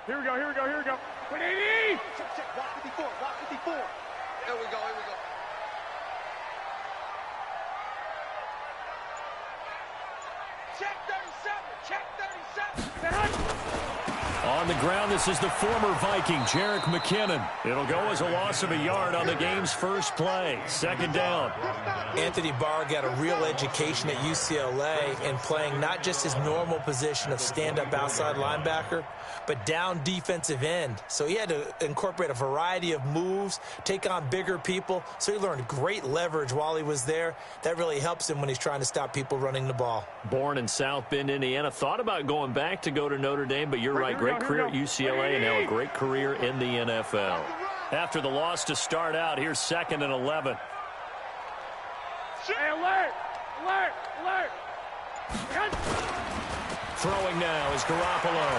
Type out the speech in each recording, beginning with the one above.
Here we go, here we go, here we go. 180! Check, check, watch 54, watch 54. Here we go, here we go. Check 37, check 37. On the ground, this is the former Viking, Jerick McKinnon. It'll go as a loss of a yard on the game's first play. Second down. Anthony Barr got a real education at UCLA in playing not just his normal position of stand-up outside linebacker, but down defensive end. So he had to incorporate a variety of moves, take on bigger people. So he learned great leverage while he was there. That really helps him when he's trying to stop people running the ball. Born in South Bend, Indiana. Thought about going back to go to Notre Dame, but you're right. Great career at UCLA and now a great career in the NFL. After the loss to start out, here's 2nd and 11. Hey, alert! Alert! Alert! Throwing now is Garoppolo.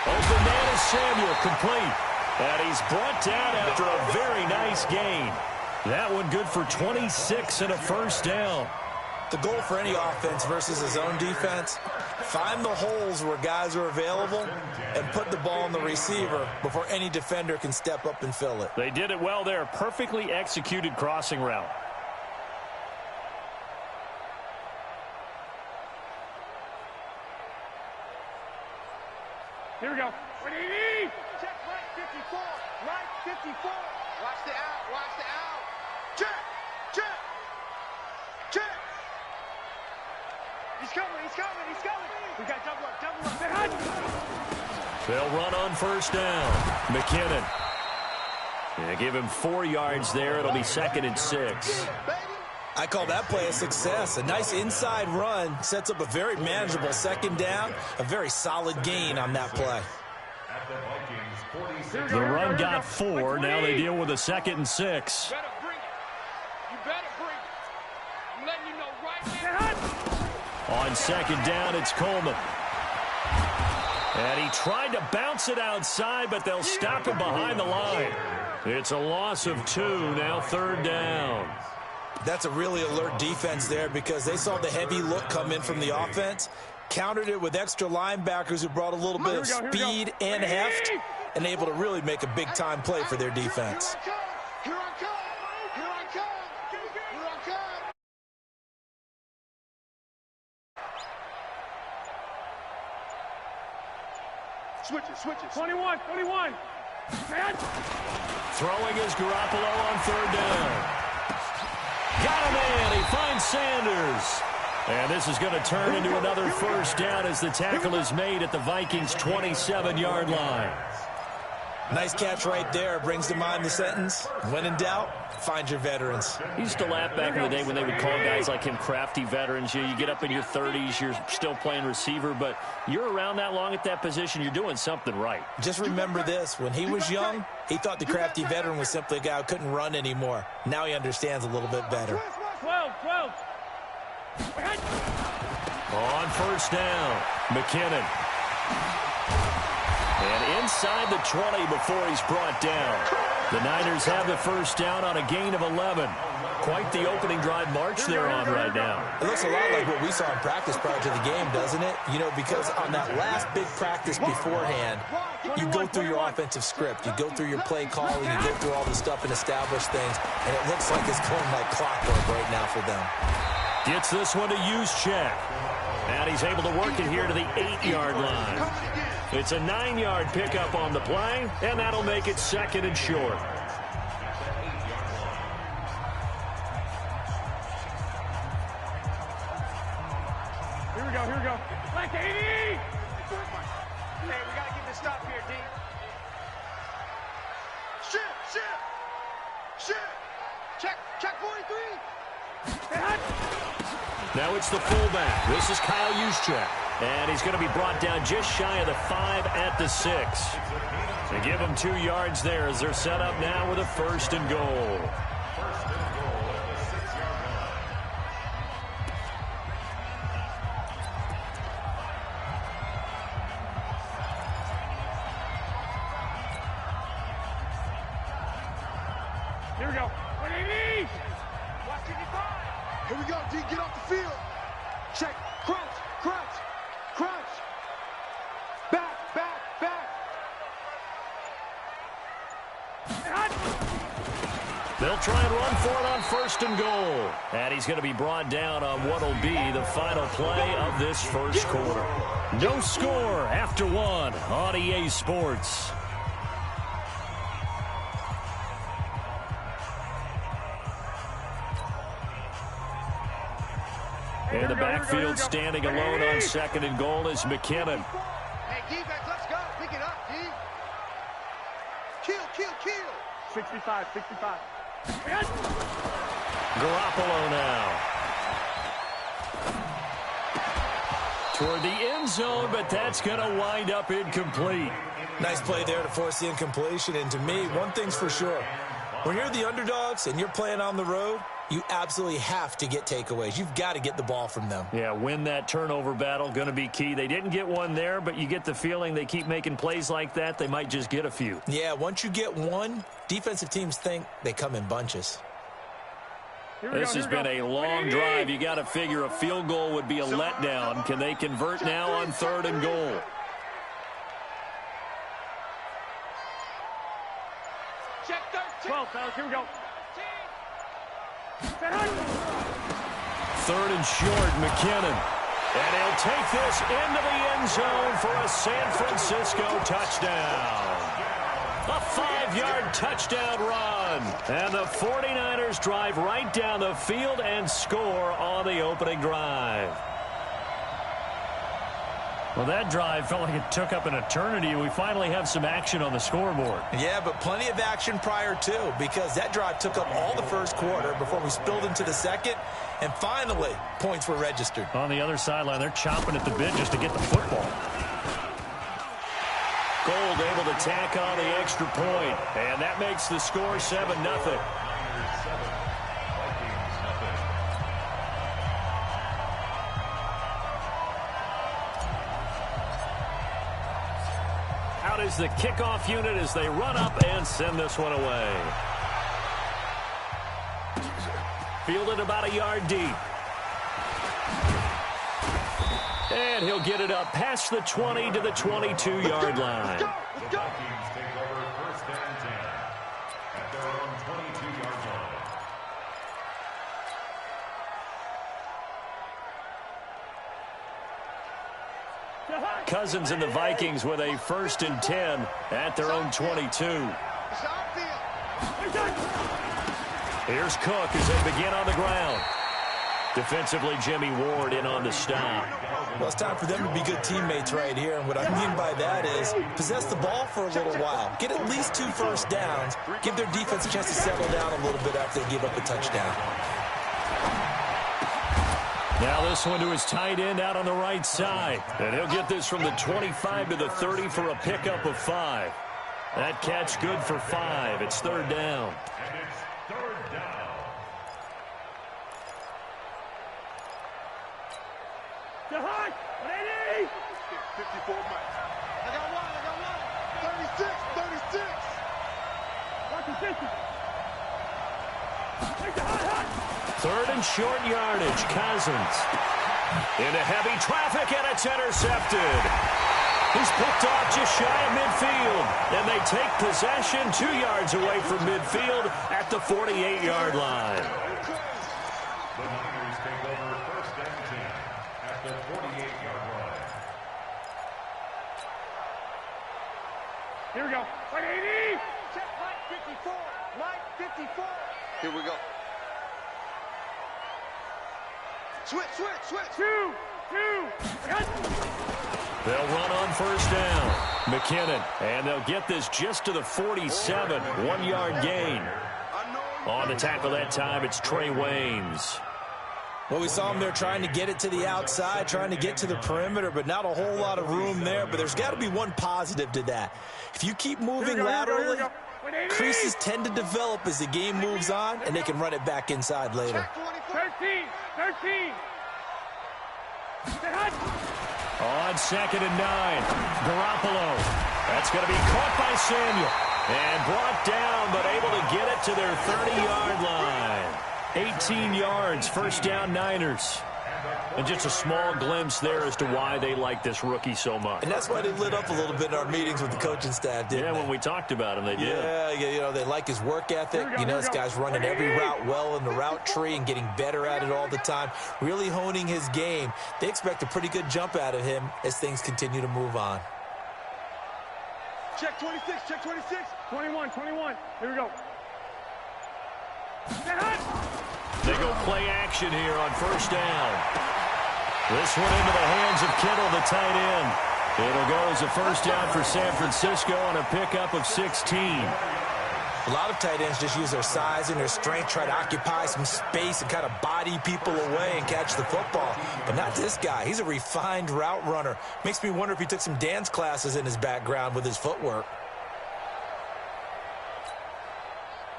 Open man is Samuel, complete. And he's brought down after a very nice gain. That one good for 26 and a first down. The goal for any offense versus his own defense, find the holes where guys are available and put the ball on the receiver before any defender can step up and fill it. They did it well there. Perfectly executed crossing route. Here we go. 180! Check right 54, right 54. Watch the out, watch the out. Check, check, check. He's coming, he's coming, he's coming. We got double up, double up. They'll run on first down. McKinnon. Yeah, give him 4 yards there. It'll be 2nd and 6. I call that play a success. A nice inside run sets up a very manageable second down. A very solid gain on that play. The run got 4. Now they deal with a 2nd and 6. You better bring it. You better bring it. I'm letting you know right now. On second down, it's Coleman. And he tried to bounce it outside, but they'll stop him behind the line. It's a loss of 2, now 3rd down. That's a really alert defense there because they saw the heavy look come in from the offense, countered it with extra linebackers who brought a little bit of speed and heft, and able to really make a big-time play for their defense. Here I come, here I come, here I come. Switches, switches. 21, 21. Man. Throwing is Garoppolo on 3rd down. Got him in. He finds Sanders. And this is going to turn into another first down as the tackle is made at the Vikings' 27-yard line. Nice catch right there. Brings to mind the sentence, when in doubt, find your veterans. He used to laugh back in the day when they would call guys like him crafty veterans. You get up in your 30s, you're still playing receiver, but you're around that long at that position, you're doing something right. Just remember this. When he was young, he thought the crafty veteran was simply a guy who couldn't run anymore. Now he understands a little bit better. 12, 12. On first down, McKinnon. And inside the 20 before he's brought down. The Niners have the first down on a gain of 11. Quite the opening drive march they're on right now. It looks a lot like what we saw in practice prior to the game, doesn't it? You know, because on that last big practice beforehand, you go through your offensive script. You go through your play calling. You go through all the stuff and establish things. And it looks like it's going like clockwork right now for them. Gets this one to use check. And he's able to work it here to the 8-yard line. It's a 9-yard pickup on the play, and that'll make it 2nd and short. Here we go, here we go. Like 80! Hey, we got to get this stop here, D. Shit! Check 43! Now it's the fullback. This is Kyle Juszczyk. And he's going to be brought down just shy of the 5 at the 6. They give him 2 yards there as they're set up now with a 1st and goal. Here we go. 180! Watch 55. Here we go, D. Get off the field. Check. Crunch. on 1st and goal. And he's going to be brought down on what will be the final play of this first quarter. No score after 1 on EA Sports. In the backfield, standing alone on 2nd and goal is McKinnon. Hey, defense, let's go. Pick it up, D. Kill. 65. Garoppolo now. Toward the end zone, but that's going to wind up incomplete. Nice play there to force the incompletion. And to me, one thing's for sure. When you're the underdogs and you're playing on the road, you absolutely have to get takeaways. You've got to get the ball from them. Yeah, win that turnover battle, going to be key. They didn't get one there, but you get the feeling they keep making plays like that, they might just get a few. Yeah, once you get one, defensive teams think they come in bunches. This has been a long drive. You got to figure a field goal would be a letdown. Can they convert now on 3rd and goal? Check 12, fellas. Here we go. 3rd and short, McKinnon. And he'll take this into the end zone for a San Francisco touchdown. A 5-yard touchdown run. And the 49ers drive right down the field and score on the opening drive. Well, that drive felt like it took up an eternity. We finally have some action on the scoreboard. Yeah, but plenty of action prior to, because that drive took up all the first quarter before we spilled into the second, and finally, points were registered. On the other sideline, they're chomping at the bit just to get the football. Gold able to tack on the extra point, and that makes the score 7-0. Out is the kickoff unit as they run up and send this one away. Fielded about a yard deep. And he'll get it up past the 20 to the 22-yard line. Cousins and the Vikings with a 1st and 10 at their own 22. Here's Cook as they begin on the ground. Defensively, Jimmy Ward in on the stop. Well, it's time for them to be good teammates right here. And what I mean by that is possess the ball for a little while. Get at least 2 first downs. Give their defense a chance to settle down a little bit after they give up a touchdown. Now this one to his tight end out on the right side. And he'll get this from the 25 to the 30 for a pickup of 5. That catch good for 5. It's 3rd down. To high. 180. 54 miles. I got one. 36. Watch the distance. Take the high. 3rd and short yardage. Cousins into heavy traffic, and it's intercepted. He's picked off just shy of midfield, and they take possession 2 yards away from midfield at the 48-yard line. The Niners take over 1st and 10 at the 48-yard line. Here we go. 180. Check Mike 54. Mike 54. Here we go. Switch. 2. They'll run on 1st down. McKinnon, and they'll get this just to the 47. 1-yard gain. On the tackle that time, it's Trey Waynes. Well, we saw him there trying to get it to the outside, trying to get to the perimeter, but not a whole lot of room there. But there's got to be one positive to that. If you keep moving laterally, creases tend to develop as the game moves on, and they can run it back inside later. 13. On 2nd and 9, Garoppolo. That's going to be caught by Samuel. And brought down, but able to get it to their 30-yard line. 18 yards, 1st down Niners. And just a small glimpse there as to why they like this rookie so much. And that's why they lit up a little bit in our meetings with the coaching staff, didn't they? Yeah, when we talked about him, they did. Yeah, you know, they like his work ethic. You know, this guy's running every route well in the route tree and getting better at it all the time, really honing his game. They expect a pretty good jump out of him as things continue to move on. Check 26, check 26. 21. Here we go. They go play action here on first down. This one into the hands of Kittle, the tight end. It'll go as a first down for San Francisco on a pickup of 16. A lot of tight ends just use their size and their strength, try to occupy some space and kind of body people away and catch the football. But not this guy. He's a refined route runner. Makes me wonder if he took some dance classes in his background with his footwork.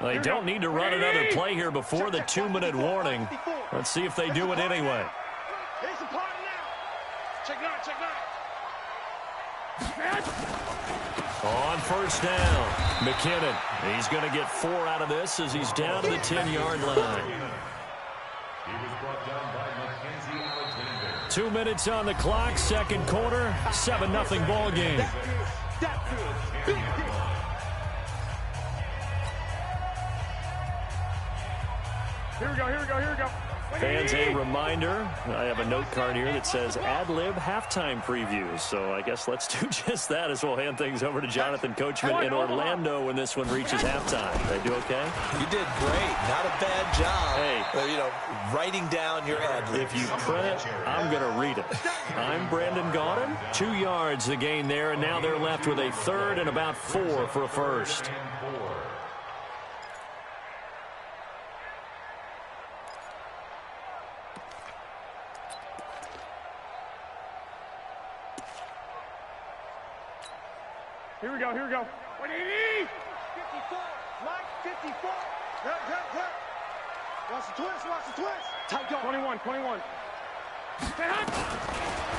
They don't need to run another play here before the 2-minute warning. Let's see if they do it anyway. Here's the party now. Check 9, check 9. On first down, McKinnon. He's going to get 4 out of this as he's down to the 10-yard line. He was brought down by Mackenzie Alexander. 2 minutes on the clock, second quarter, 7-0 ball game. That's good. Big hit. Here we go. Fans, a reminder, I have a note card here that says ad-lib halftime previews. So I guess let's do just that as we'll hand things over to Jonathan Coachman in Orlando when this one reaches halftime. Did I do okay? You did great. Not a bad job. Hey. You know, writing down your ad-libs. If you print it, I'm going to read it. I'm Brandon Gaudin. 2 yards the gain there, and now they're left with a third and about 4 for a first. Here we go. 54. Mike, 54. Hurt. Watch the twist. Tight dog. 21.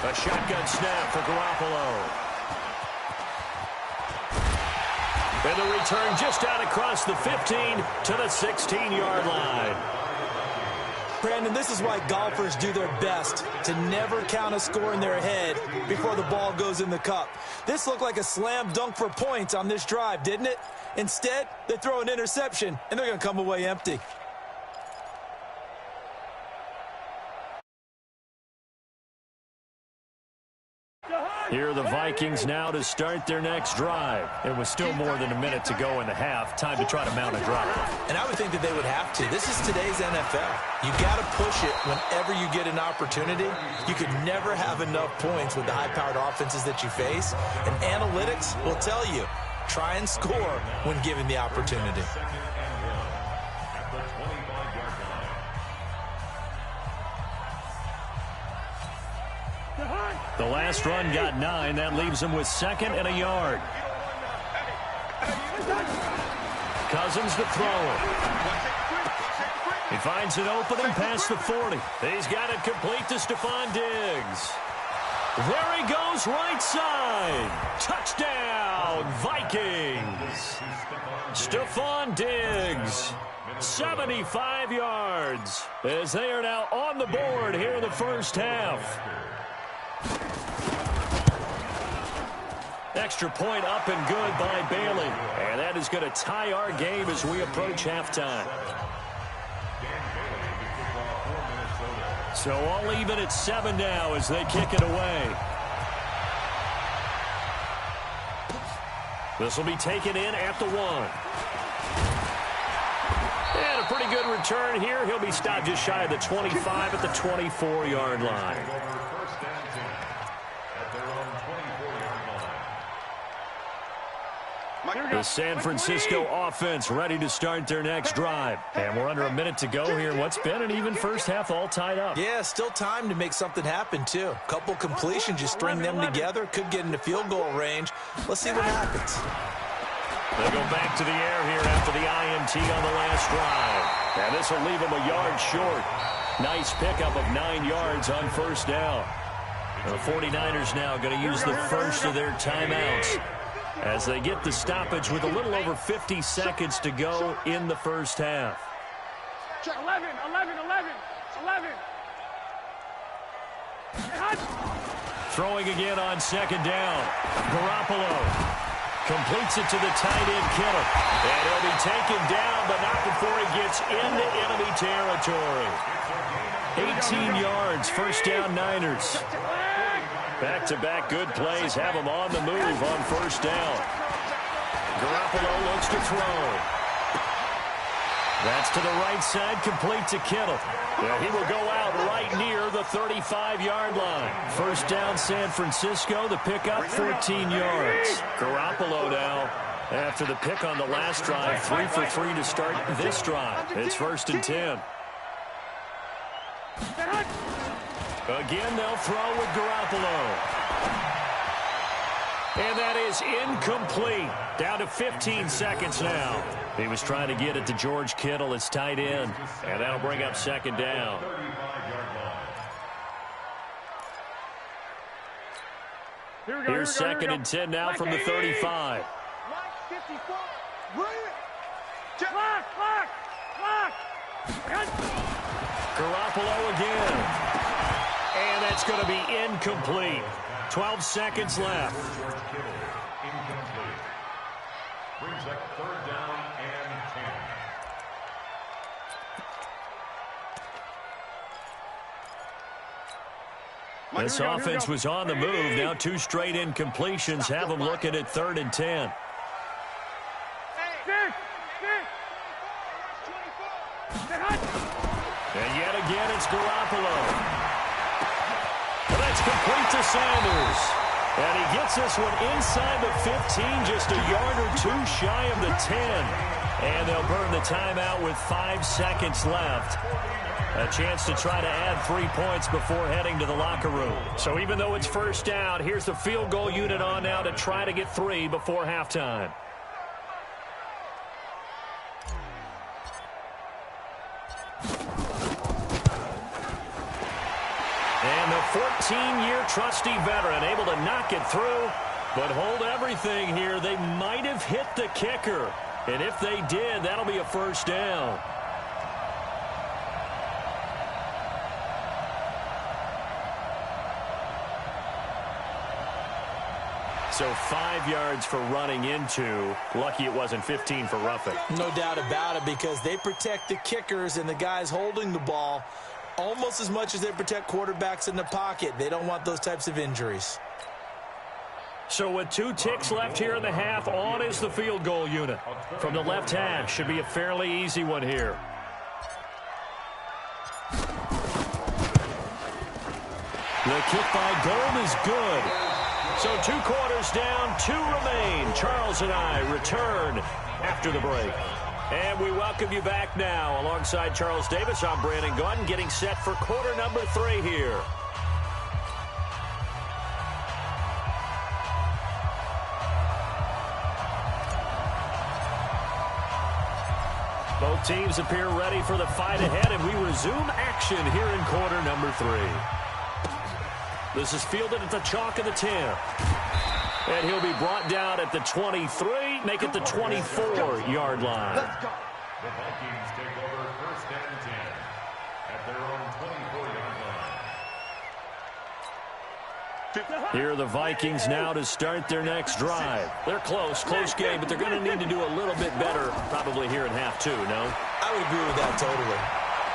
A shotgun snap for Garoppolo. And the return just out across the 15 to the 16-yard line. Brandon, this is why golfers do their best to never count a score in their head before the ball goes in the cup. This looked like a slam dunk for points on this drive, didn't it? Instead, they throw an interception, and they're going to come away empty. Here are the Vikings now to start their next drive. And with still more than a minute to go in the half, time to try to mount a drive. And I would think that they would have to. This is today's NFL. You got to push it whenever you get an opportunity. You could never have enough points with the high-powered offenses that you face. And analytics will tell you, try and score when given the opportunity. The last run got 9. That leaves him with 2nd and a yard. Cousins to throw it. He finds an opening past the 40. He's got it complete to Stephon Diggs. There he goes, right side. Touchdown, Vikings. Stephon Diggs, 75 yards, as they are now on the board here in the first half. Extra point up and good by Bailey. And that is going to tie our game as we approach halftime. So all even at 7 now as they kick it away. This will be taken in at the 1. And a pretty good return here. He'll be stopped just shy of the 25 at the 24-yard line. The San Francisco offense ready to start their next drive. And we're under a minute to go here. What's been an even first half all tied up. Yeah, still time to make something happen, too. A couple completions, you string them together. Could get into field goal range. Let's see what happens. They go back to the air here after the INT on the last drive. And this will leave them a yard short. Nice pickup of 9 yards on first down. The 49ers now going to use the first of their timeouts as they get the stoppage with a little over 50 seconds to go in the first half. 11. Throwing again on second down. Garoppolo completes it to the tight end, Kittle. And he'll be taken down, but not before he gets into enemy territory. 18 yards, first down Niners. Back-to-back good plays have him on the move on first down. Garoppolo looks to throw. That's to the right side, complete to Kittle. Yeah, he will go out right near the 35-yard line. First down, San Francisco. The pickup, 14 yards. Garoppolo now, after the pick on the last drive, 3 for 3 to start this drive. It's first and 10. Again, they'll throw with Garoppolo. And that is incomplete. Down to 15 seconds now. He was trying to get it to George Kittle, his tight end. And that'll bring up second down. Here's second and 10 now from the 35. Garoppolo again. And that's going to be incomplete. 12 seconds left. Incomplete. Brings up third down and 10. This offense was on the move. Now 2 straight incompletions have them looking at third and 10. And yet again, it's Garoppolo. That's complete to Sanders. And he gets this one inside the 15, just a yard or 2 shy of the 10. And they'll burn the timeout with 5 seconds left. A chance to try to add 3 points before heading to the locker room. So even though it's first down, here's the field goal unit on now to try to get 3 before halftime. And the 14-year trusty veteran able to knock it through, but hold everything here. They might have hit the kicker. And if they did, that'll be a first down. So 5 yards for running into. Lucky it wasn't 15 for roughing. No doubt about it, because they protect the kickers and the guys holding the ball almost as much as they protect quarterbacks in the pocket. They don't want those types of injuries. So with 2 ticks left here in the half, on is the field goal unit. From the left hash, should be a fairly easy one here. The kick by Gold is good. So 2 quarters down, 2 remain. Charles and I return after the break. And we welcome you back now. Alongside Charles Davis, I'm Brandon Gaudin, getting set for quarter number 3 here. Both teams appear ready for the fight ahead, and we resume action here in quarter number 3. This is fielded at the chalk of the 10. And he'll be brought down at the 23, make it the 24-yard line. The Vikings take over first and 10 at their own 24-yard line. Here are the Vikings now to start their next drive. They're close game, but they're going to need to do a little bit better probably here in half 2, no? I would agree with that totally.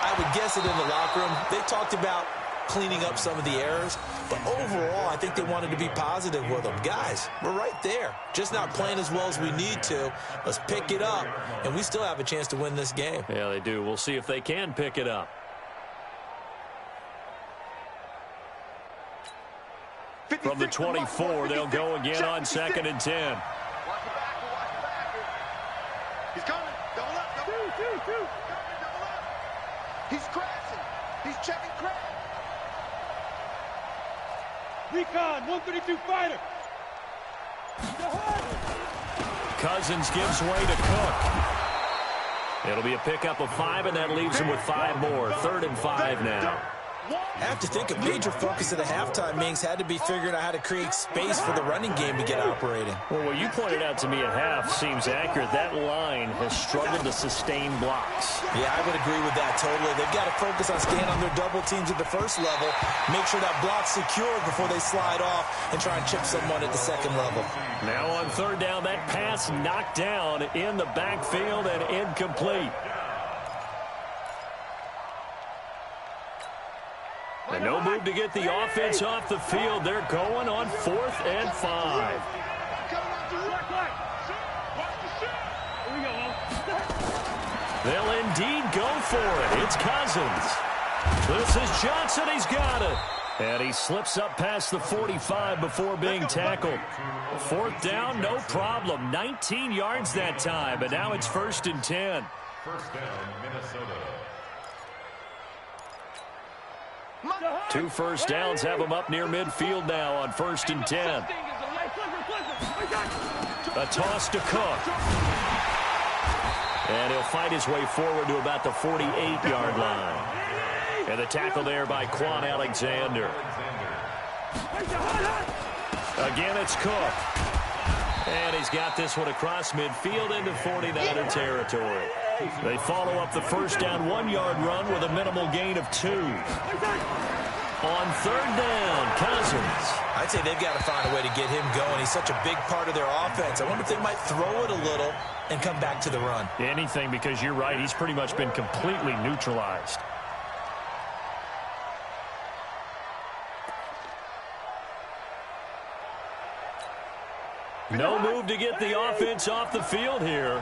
I would guess it in the locker room. They talked about cleaning up some of the errors, but overall, I think they wanted to be positive with them. Guys, we're right there. Just not playing as well as we need to. Let's pick it up, and we still have a chance to win this game. Yeah, they do. We'll see if they can pick it up. From the 24, they'll go again on second and 10. Watch the backer, watch the backer. He's coming. Double up. Two. Double up. He's crashing. He's checking crash. Recon, 132 fighter. Cousins gives way to Cook. It'll be a pickup of 5, and that leaves him with 5 more. 3rd and 5 now. I have to think a major focus of the halftime meetings had to be figuring out how to create space for the running game to get operating. Well, what you pointed out to me at half seems accurate. That line has struggled to sustain blocks. Yeah, I would agree with that totally. They've got to focus on staying on their double teams at the first level, make sure that block's secured before they slide off and try and chip someone at the second level. Now on third down, that pass knocked down in the backfield and incomplete. And no move to get the offense off the field. They're going on 4th and 5. They'll indeed go for it. It's Cousins. This is Johnson. He's got it. And he slips up past the 45 before being tackled. 4th down, no problem. 19 yards that time, but now it's 1st and 10. First down, Minnesota. 2 first downs have him up near midfield now on 1st and 10. A toss to Cook. And he'll fight his way forward to about the 48-yard line. And the tackle there by Quan Alexander. Again, it's Cook. And he's got this one across midfield into 49er territory. They follow up the first down 1-yard run with a minimal gain of 2. On 3rd down, Cousins. I'd say they've got to find a way to get him going. He's such a big part of their offense. I wonder if they might throw it a little and come back to the run. Anything, because you're right. He's pretty much been completely neutralized. No move to get the offense off the field here.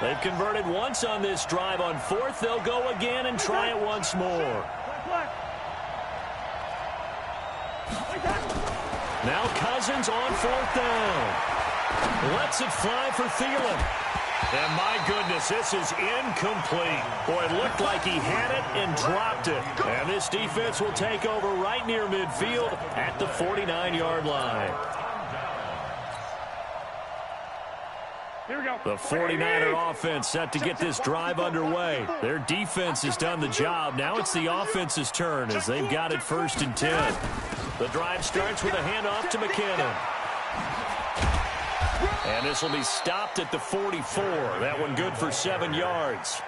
They've converted once on this drive. On 4th, they'll go again and try it once more. Now Cousins on 4th down. Lets it fly for Thielen. And my goodness, this is incomplete. Boy, it looked like he had it and dropped it. And this defense will take over right near midfield at the 49-yard line. Here we go. The 49er offense set to get this drive underway. Their defense has done the job. Now it's the offense's turn as they've got it 1st and 10. The drive starts with a handoff to McKinnon. And this will be stopped at the 44. That one good for 7 yards.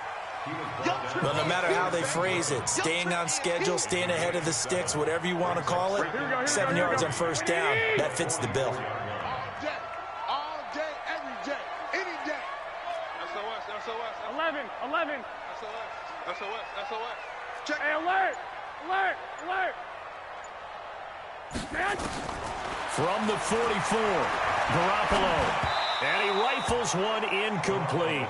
Well, no matter how they phrase it, staying on schedule, staying ahead of the sticks, whatever you want to call it, 7 yards on 1st down, that fits the bill. All day, every day, any day. SOS. 11. SOS. Check. Hey, alert. From the 44, Garoppolo. And he rifles one incomplete.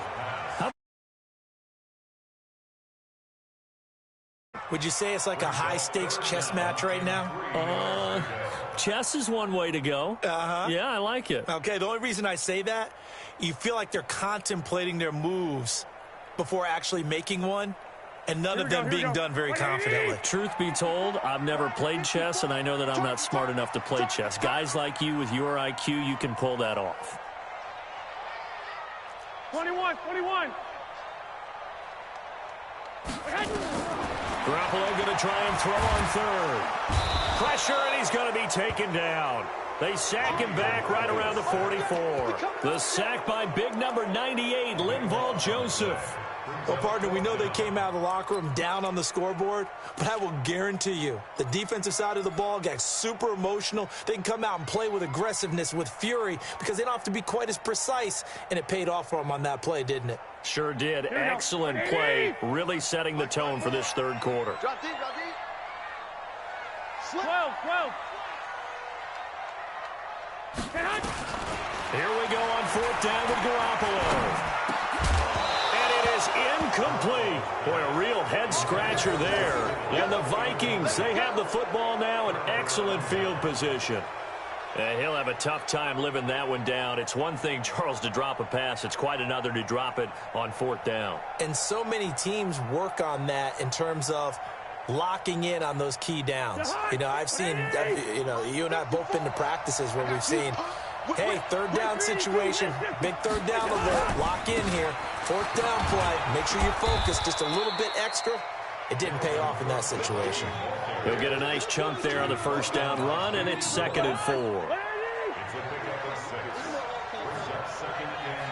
Would you say it's like a high-stakes chess match right now? Chess is one way to go. Yeah, I like it. Okay, the only reason I say that, you feel like they're contemplating their moves before actually making one, and none of them being done very confidently. Truth be told, I've never played chess, and I know that I'm not smart enough to play chess. Guys like you with your IQ, you can pull that off. 21. Garoppolo going to try and throw on 3rd. Pressure, and he's going to be taken down. They sack him back right around the 44. The sack by big number 98, Linval Joseph. Well, partner, we know they came out of the locker room down on the scoreboard, but I will guarantee you the defensive side of the ball got super emotional. They can come out and play with aggressiveness, with fury, because they don't have to be quite as precise, and it paid off for them on that play, didn't it? Sure did. Excellent play, really setting the tone for this 3rd quarter. Drop deep. 12. Here we go on 4th down with Garoppolo. Incomplete. Boy, a real head-scratcher there. And the Vikings, they have the football now in excellent field position. He'll have a tough time living that one down. It's one thing, Charles, to drop a pass. It's quite another to drop it on 4th down. And so many teams work on that in terms of locking in on those key downs. I've seen, you and I have both been to practices where we've seen, hey, 3rd down situation, big 3rd down alert, lock in here. 4th down play, make sure you focus just a little bit extra, it didn't pay off in that situation. He'll get a nice chunk there on the first down run, and it's 2nd and 4. It's a pickup of 6. Brings up 2nd and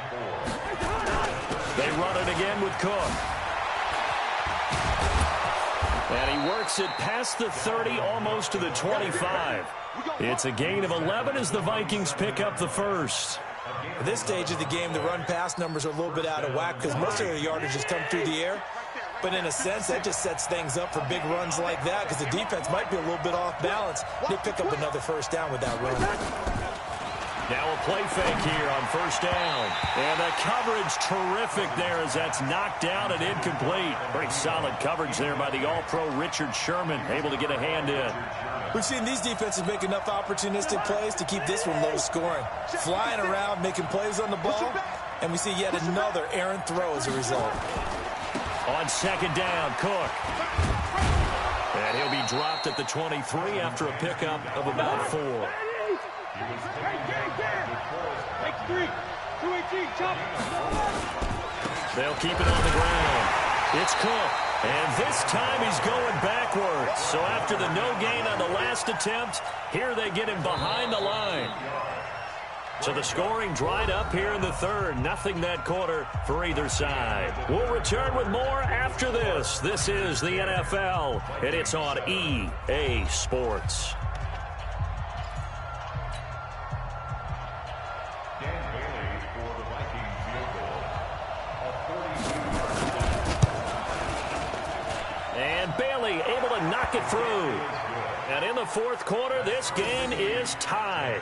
4. They run it again with Cook. And he works it past the 30, almost to the 25. It's a gain of 11 as the Vikings pick up the first. At this stage of the game, the run-pass numbers are a little bit out of whack because most of their yardage has come through the air. But in a sense, that just sets things up for big runs like that because the defense might be a little bit off balance. They pick up another first down with that run. Now a play fake here on first down. And the coverage terrific there as that's knocked down and incomplete. Pretty solid coverage there by the All-Pro Richard Sherman, able to get a hand in. We've seen these defenses make enough opportunistic plays to keep this one low scoring. Flying around, making plays on the ball, and we see yet another errant throw as a result. On second down, Cook. And he'll be dropped at the 23 after a pickup of about 4. Take 3. 218, chop. They'll keep it on the ground. It's Cook. And this time he's going backwards. So after the no gain on the last attempt, here they get him behind the line. So the scoring dried up here in the third. Nothing that quarter for either side. We'll return with more after this. This is the NFL, and it's on EA Sports. Able to knock it through. And in the fourth quarter, this game is tied.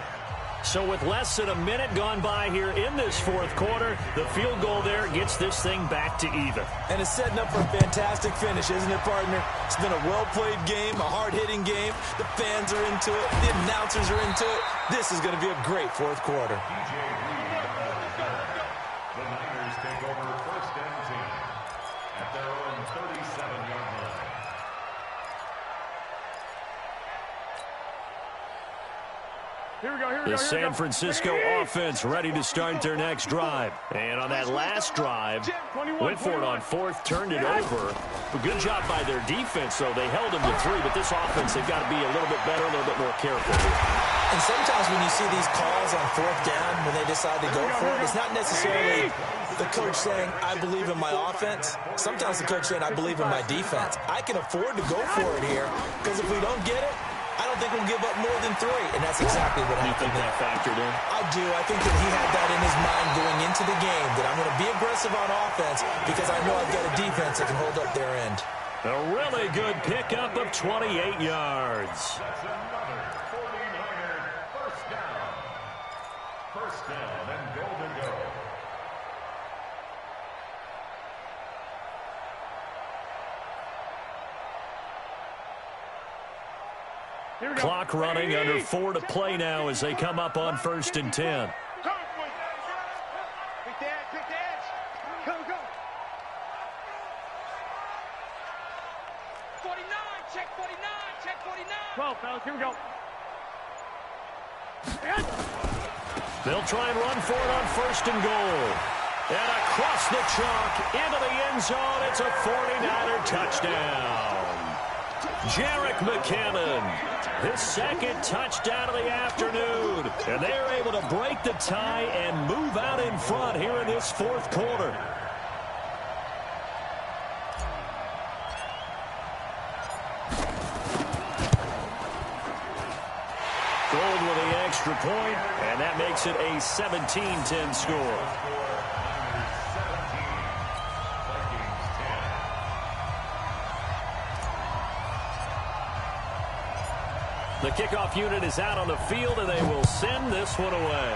So with less than a minute gone by here in this fourth quarter, the field goal there gets this thing back to even. And it's setting up for a fantastic finish, isn't it, partner? It's been a well-played game, a hard-hitting game. The fans are into it. The announcers are into it. This is going to be a great fourth quarter. The Niners take over first and 10 at their own 37-yard line. The San Francisco offense ready to start their next drive. And on that last drive, went for it on fourth, turned it over. A good job by their defense, though. They held them to 3, but this offense, they've got to be a little bit better, a little bit more careful. And sometimes when you see these calls on fourth down, when they decide to go for it, it's not necessarily the coach saying, I believe in my offense. Sometimes the coach saying, I believe in my defense. I can afford to go for it here because if we don't get it, I don't think we'll give up more than 3, and that's exactly what happened. You think that factored in? I do. I think that he had that in his mind going into the game, that I'm going to be aggressive on offense because I know I've got a defense that can hold up their end. A really good pickup of 28 yards. That's another 49er first down. First down and goal to go. Clock running, under 4 to play now as they come up on first and 10. Check 49. 12, fellas, here we go. They'll try and run for it on first and goal. And across the chalk, into the end zone, it's a 49er touchdown. Jerick McKinnon, his second touchdown of the afternoon. And they're able to break the tie and move out in front here in this fourth quarter. Gold with the extra point, and that makes it a 17-10 score. The kickoff unit is out on the field, and they will send this one away.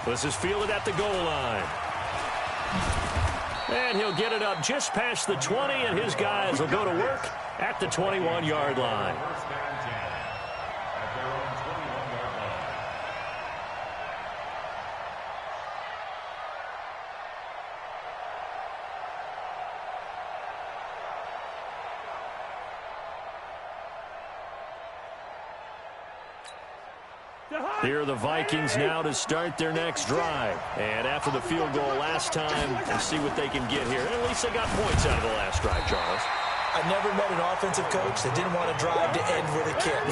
This is fielded at the goal line. And he'll get it up just past the 20, and his guys will go to work at the 21-yard line. Here are the Vikings now to start their next drive. And after the field goal last time, we'll see what they can get here. At least they got points out of the last drive, Charles. I never met an offensive coach that didn't want to drive to end with a kick.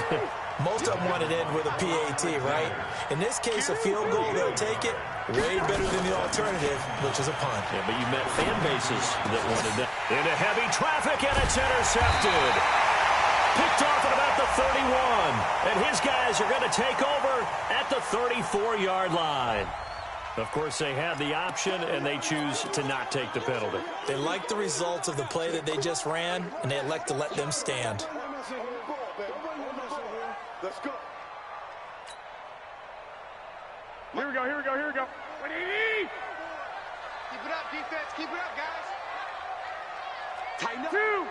Most of them want to end with a PAT, right? In this case, a field goal, they'll take it. Way better than the alternative, which is a punt. Yeah, but you met fan bases that wanted that. Into heavy traffic, and it's intercepted. Picked off at about the 31. And his guys are going to take over at the 34-yard line. Of course, they have the option, and they choose to not take the penalty. They like the results of the play that they just ran, and they elect to let them stand. Let's go. Here we go, here we go, here we go. What do you need? Keep it up, defense. Keep it up, guys. Tighten up. Two.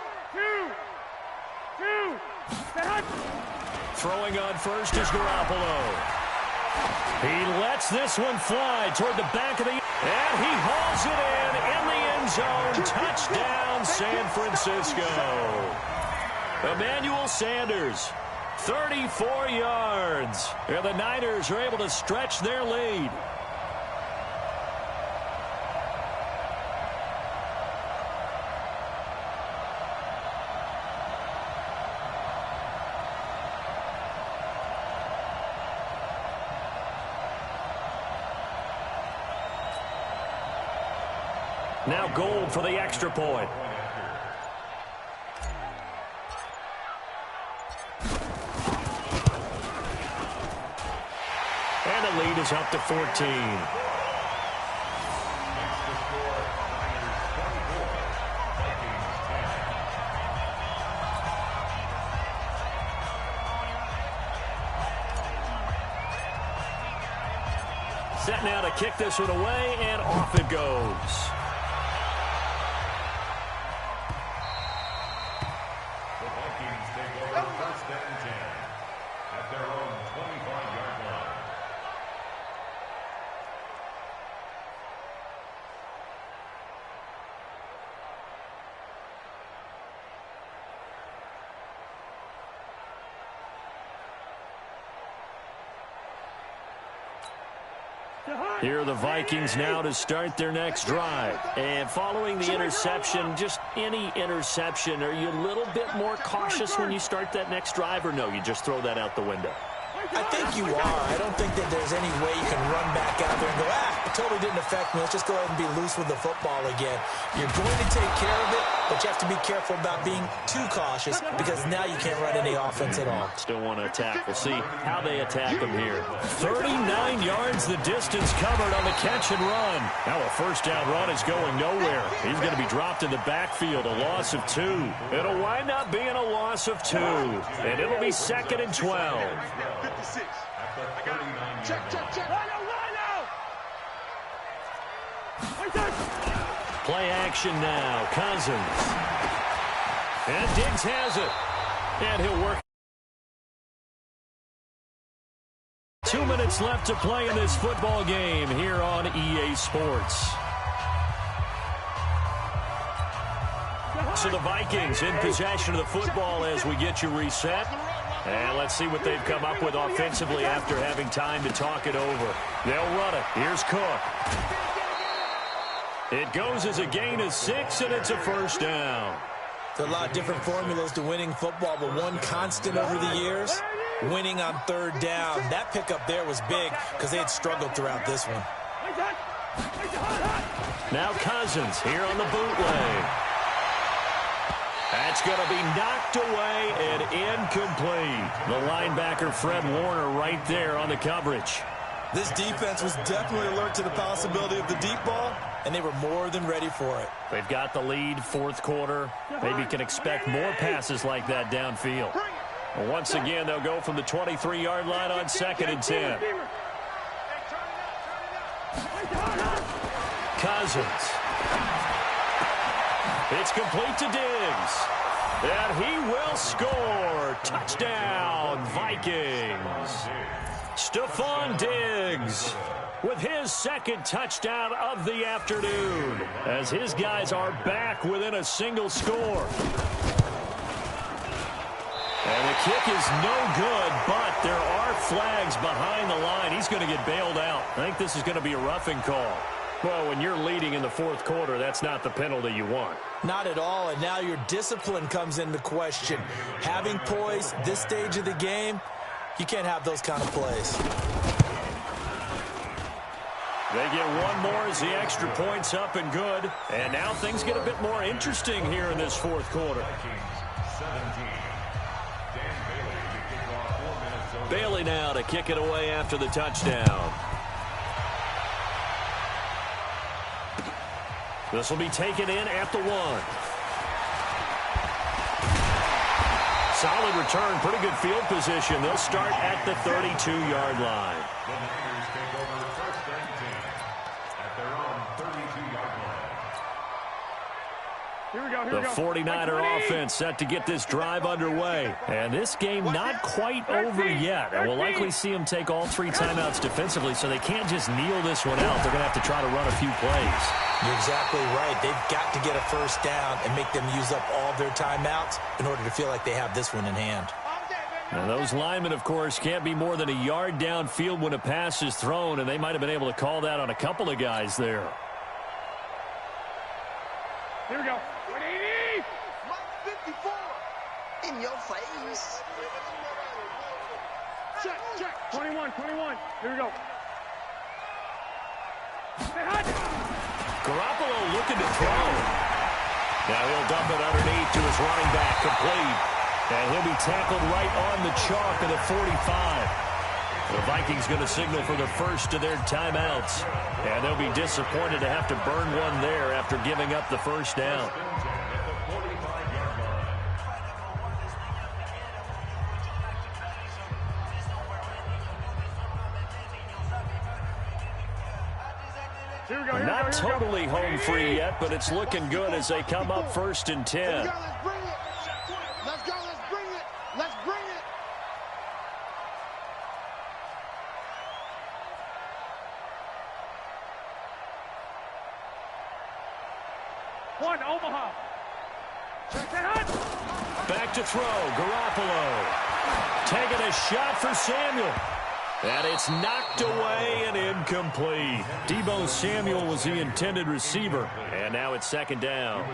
Throwing on first is Garoppolo. He lets this one fly toward the back of the... And he hauls it in the end zone. Touchdown, San Francisco. Emmanuel Sanders, 34 yards. And the Niners are able to stretch their lead. Now Gold for the extra point. And the lead is up to 14. Set now to kick this one away, and off it goes. Here are the Vikings now to start their next drive. And following the interception, just any interception, are you a little bit more cautious when you start that next drive, or no, you just throw that out the window? I think you are. I don't think that there's any way you can run back out there and go, it totally didn't affect me. Let's just go ahead and be loose with the football again. You're going to take care of it, but you have to be careful about being too cautious because now you can't run any offense at all. Still want to attack. We'll see how they attack them here. 39 yards the distance covered on the catch and run. Now a first down run is going nowhere. He's going to be dropped in the backfield, a loss of 2. It'll wind up being a loss of 2, and it'll be 2nd and 12. 56. Check. Play action now. Cousins. And Diggs has it. And he'll work. 2 minutes left to play in this football game here on EA Sports. So the Vikings in possession of the football as we get you reset. And let's see what they've come up with offensively after having time to talk it over. They'll run it. Here's Cook. It goes as a gain of 6, and it's a first down. There's a lot of different formulas to winning football, but one constant over the years, winning on third down. That pickup there was big because they had struggled throughout this one. Now Cousins here on the bootleg. That's going to be knocked away and incomplete. The linebacker, Fred Warner, right there on the coverage. This defense was definitely alert to the possibility of the deep ball, and they were more than ready for it. They've got the lead, fourth quarter. Maybe can expect more passes like that downfield. Well, once again, they'll go from the 23-yard line on 2nd and 10. Cousins. It's complete to Diggs. And he will score. Touchdown, Vikings. Stephon Diggs with his second touchdown of the afternoon as his guys are back within a single score. And the kick is no good, but there are flags behind the line. He's going to get bailed out. I think this is going to be a roughing call. Well, when you're leading in the fourth quarter, that's not the penalty you want. Not at all, and now your discipline comes into question. Having poise this stage of the game, you can't have those kind of plays. They get one more as the extra point's up and good. And now things get a bit more interesting here in this fourth quarter. Bailey now to kick it away after the touchdown. This will be taken in at the 1. Solid return, pretty good field position. They'll start at the 32-yard line. The Niners take over first and 10 at their own 32-yard line. Here we go, The 49er offense set to get this drive underway. And this game not quite over yet. And we'll likely see them take all 3 timeouts defensively, so they can't just kneel this one out. They're going to have to try to run a few plays. You're exactly right. They've got to get a first down and make them use up all their timeouts in order to feel like they have this one in hand. Now, those linemen, of course, can't be more than a yard downfield when a pass is thrown, and they might have been able to call that on a couple of guys there. Here we go. 180. Mike 54. In your face. Check. 21. Here we go. Stay hot. Garoppolo looking to throw. Now he'll dump it underneath to his running back, complete. And he'll be tackled right on the chalk of the 45. The Vikings going to signal for the first of their timeouts. And they'll be disappointed to have to burn one there after giving up the first down. Not totally home free yet, but it's looking good as they come up first and 10. Let's bring it. Let's go. Let's bring it. Let's bring it. One, Omaha. Back to throw, Garoppolo. Taking a shot for Samuel. And it's knocked away and incomplete. Deebo Samuel was the intended receiver. And now it's second down.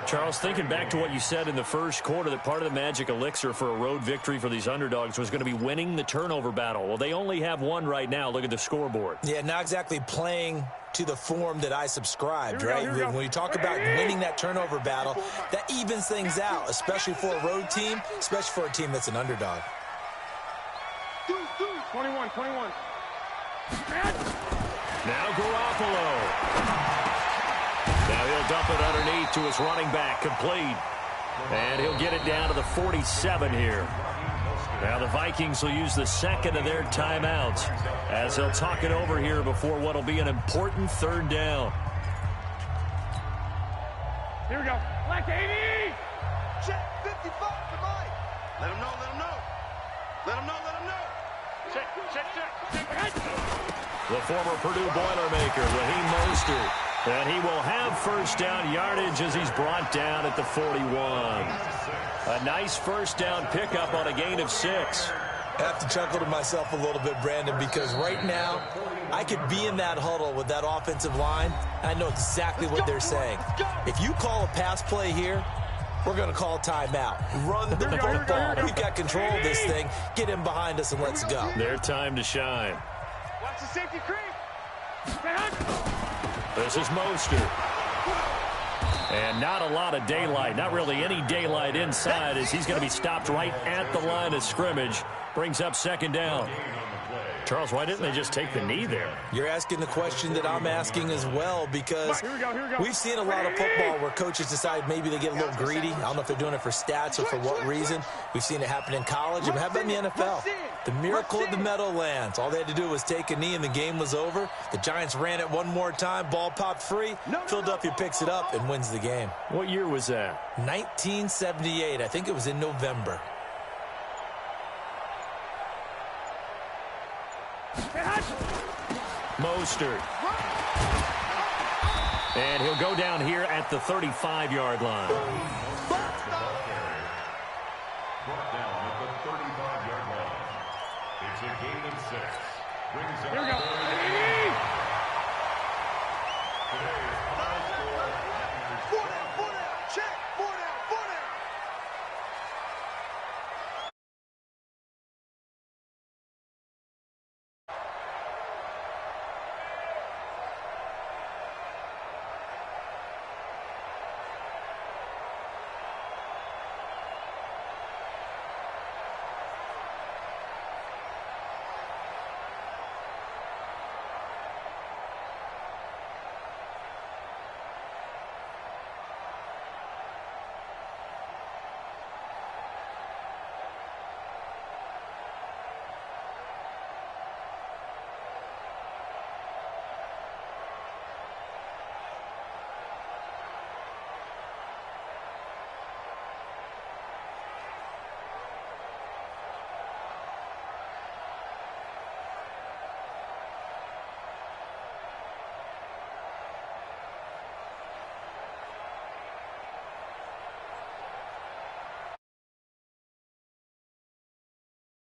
Charles, thinking back to what you said in the first quarter, that part of the magic elixir for a road victory for these underdogs was going to be winning the turnover battle. Well, they only have one right now. Look at the scoreboard. Yeah, not exactly playing to the form that I subscribed, right? When you talk about winning that turnover battle, that evens things out, especially for a road team, especially for a team that's an underdog. 21. Now Garoppolo. Now he'll dump it underneath to his running back, complete. And he'll get it down to the 47 here. Now the Vikings will use the second of their timeouts as they'll talk it over here before what will be an important third down. Here we go. Black 80. Check 55 to Mike. Let him know. Check. The former Purdue Boilermaker, Raheem Mostert. And he will have first down yardage as he's brought down at the 41. A nice first down pickup on a gain of 6. I have to chuckle to myself a little bit, Brandon, because right now I could be in that huddle with that offensive line. I know exactly what they're saying. If you call a pass play here, we're going to call timeout. Run the football. We've got control of this thing. Get him behind us and let's go. Their time to shine. Watch the safety creep. This is Mostert. And not a lot of daylight, not really any daylight inside, as he's going to be stopped right at the line of scrimmage. Brings up second down. Charles, why didn't they just take the knee there? You're asking the question that I'm asking as well, because we've seen a lot of football where coaches decide maybe they get a little greedy. I don't know if they're doing it for stats or for what reason. We've seen it happen in college. And how about in the NFL? The miracle of the Meadowlands. All they had to do was take a knee and the game was over. The Giants ran it one more time. Ball popped free. Philadelphia picks it up and wins the game. What year was that? 1978. I think it was in November. Mostert. And he'll go down here at the 35-yard line.